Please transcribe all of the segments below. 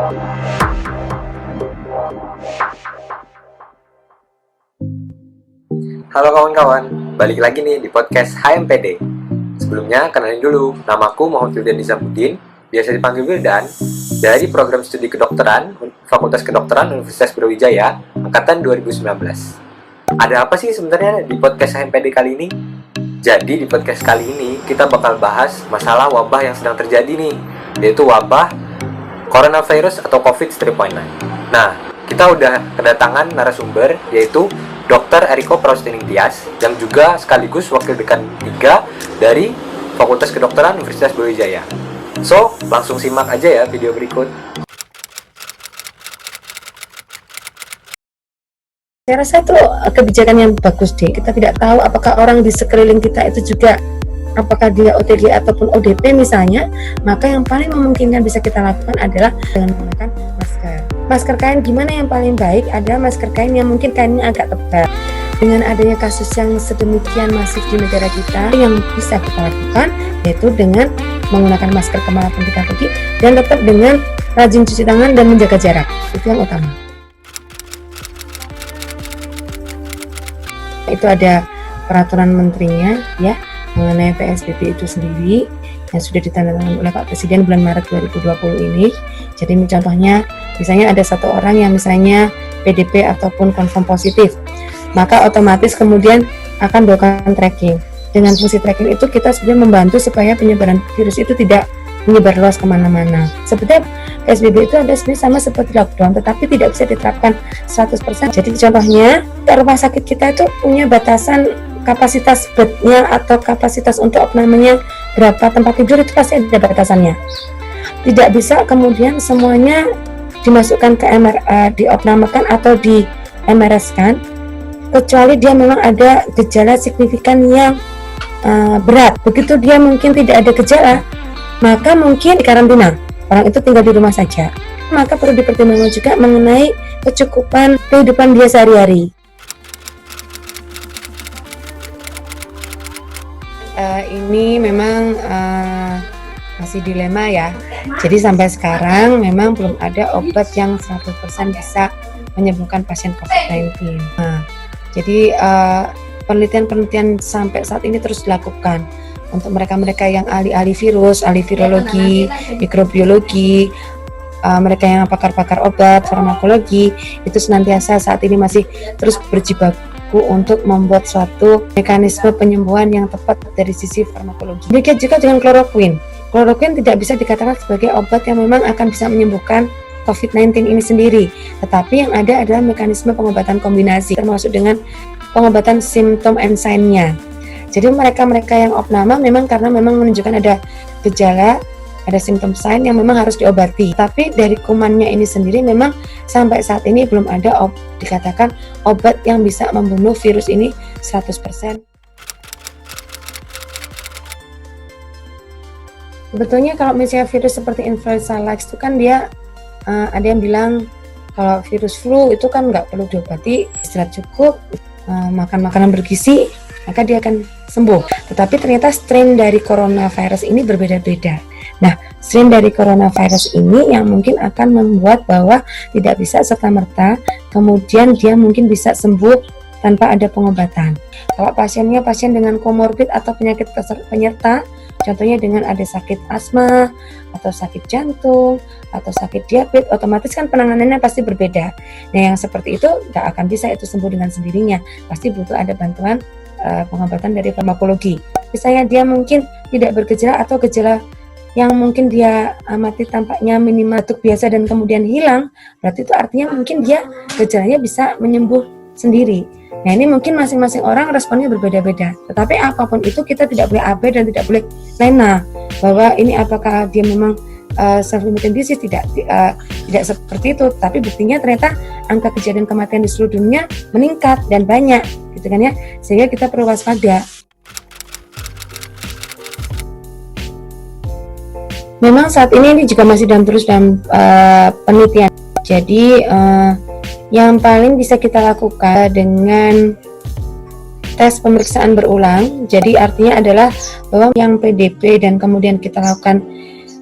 Halo kawan-kawan, balik lagi nih di podcast HMPD. Sebelumnya, kenalin dulu, namaku Muhammad Wildan Nizamuddin, biasa dipanggil Wildan, dari program studi kedokteran, Fakultas Kedokteran Universitas Brawijaya, Angkatan 2019. Ada apa sih sebenarnya di podcast HMPD kali ini? Jadi di podcast kali ini, kita bakal bahas masalah wabah yang sedang terjadi nih, yaitu wabah coronavirus atau COVID 3.9. Nah, kita udah kedatangan narasumber, yaitu Dr. Eriko Praustini Tias, yang juga sekaligus Wakil Dekan 3 dari Fakultas Kedokteran Universitas Brawijaya. So, langsung simak aja ya video berikut. Saya rasa itu kebijakan yang bagus deh. Kita tidak tahu apakah orang di sekeliling kita itu juga apakah dia OTG ataupun ODP misalnya, maka yang paling memungkinkan bisa kita lakukan adalah dengan menggunakan masker. Masker kain gimana yang paling baik? Ada masker kain yang mungkin kainnya agak tebal. Dengan adanya kasus yang sedemikian masif di negara kita, yang bisa kita lakukan yaitu dengan menggunakan masker kemanapun kita pergi dan tetap dengan rajin cuci tangan dan menjaga jarak. Itu yang utama. Itu ada peraturan menterinya ya mengenai PSBB itu sendiri yang sudah ditandatangani oleh Pak Presiden bulan Maret 2020 ini. Jadi contohnya misalnya ada satu orang yang misalnya PDP ataupun confirm positif, maka otomatis kemudian akan dilakukan tracking. Dengan fungsi tracking itu kita sebenarnya membantu supaya penyebaran virus itu tidak menyebar luas kemana-mana. Sebetulnya PSBB itu ada sebenarnya sama seperti lockdown, tetapi tidak bisa diterapkan 100%. Jadi contohnya rumah sakit kita itu punya batasan kapasitas bednya atau kapasitas untuk namanya berapa tempat tidur, itu pasti ada batasannya. Tidak bisa kemudian semuanya dimasukkan ke diopnamakan atau di MRS kan, kecuali dia memang ada gejala signifikan yang berat. Begitu dia mungkin tidak ada gejala, maka mungkin di karantina, orang itu tinggal di rumah saja. Maka perlu dipertimbangkan juga mengenai kecukupan kehidupan dia sehari-hari. Ini memang masih dilema ya. Jadi sampai sekarang memang belum ada obat yang 100% bisa menyembuhkan pasien COVID-19. Nah, jadi penelitian-penelitian sampai saat ini terus dilakukan untuk mereka-mereka yang ahli-ahli virus, ahli virologi, mikrobiologi, mereka yang pakar-pakar obat, farmakologi, itu senantiasa saat ini masih terus berjibaku untuk membuat suatu mekanisme penyembuhan yang tepat dari sisi farmakologi. Demikian juga dengan kloroquine. Kloroquine tidak bisa dikatakan sebagai obat yang memang akan bisa menyembuhkan COVID-19 ini sendiri, tetapi yang ada adalah mekanisme pengobatan kombinasi, termasuk dengan pengobatan simptom and sign-nya. Jadi mereka-mereka yang opname memang karena memang menunjukkan ada gejala, ada simptom sign yang memang harus diobati. Tapi dari kumannya ini sendiri memang sampai saat ini belum ada dikatakan obat yang bisa membunuh virus ini 100%. Sebetulnya kalau misalnya virus seperti influenza like itu kan dia ada yang bilang kalau virus flu itu kan nggak perlu diobati, istirahat cukup, makan makanan bergizi, maka dia akan sembuh. Tetapi ternyata strain dari coronavirus ini berbeda-beda. Nah, strain dari coronavirus ini yang mungkin akan membuat bahwa tidak bisa serta-merta kemudian dia mungkin bisa sembuh tanpa ada pengobatan. Kalau pasiennya pasien dengan komorbid atau penyakit penyerta, contohnya dengan ada sakit asma atau sakit jantung atau sakit diabetes, otomatis kan penanganannya pasti berbeda. Nah, yang seperti itu nggak akan bisa itu sembuh dengan sendirinya, pasti butuh ada bantuan pengobatan dari farmakologi. Misalnya dia mungkin tidak bergejala atau gejala yang mungkin dia amati tampaknya minimal batuk biasa dan kemudian hilang, berarti itu artinya mungkin dia gejalanya bisa menyembuh sendiri. Nah, ini mungkin masing-masing orang responnya berbeda-beda. Tetapi apapun itu kita tidak boleh abai dan tidak boleh lena bahwa ini apakah dia memang self-limiting disease, tidak seperti itu. Tapi buktinya ternyata angka kejadian kematian di seluruh dunia meningkat dan banyak, gitu kan ya. Sehingga kita perlu waspada. Memang saat ini juga masih terus dalam penelitian. Jadi yang paling bisa kita lakukan dengan tes pemeriksaan berulang. Jadi artinya adalah bahwa yang PDP dan kemudian kita lakukan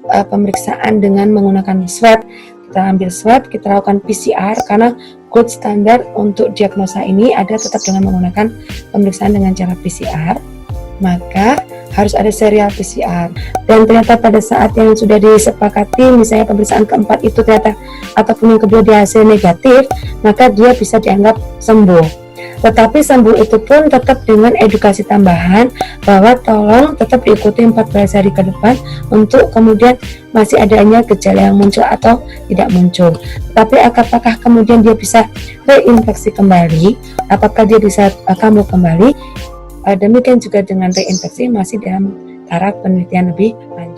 pemeriksaan dengan menggunakan swab, kita ambil swab, kita lakukan PCR, karena gold standar untuk diagnosa ini ada tetap dengan menggunakan pemeriksaan dengan cara PCR. Maka harus ada serial PCR, dan ternyata pada saat yang sudah disepakati, misalnya pemeriksaan keempat itu ternyata ataupun yang kedua dia hasil negatif, maka dia bisa dianggap sembuh. Tetapi sembuh itu pun tetap dengan edukasi tambahan bahwa tolong tetap diikuti 14 hari ke depan untuk kemudian masih adanya gejala yang muncul atau tidak muncul. Tapi apakah kemudian dia bisa reinfeksi kembali, apakah dia bisa kambuh kembali, demikian juga dengan reinfeksi masih dalam taraf penelitian lebih lanjut.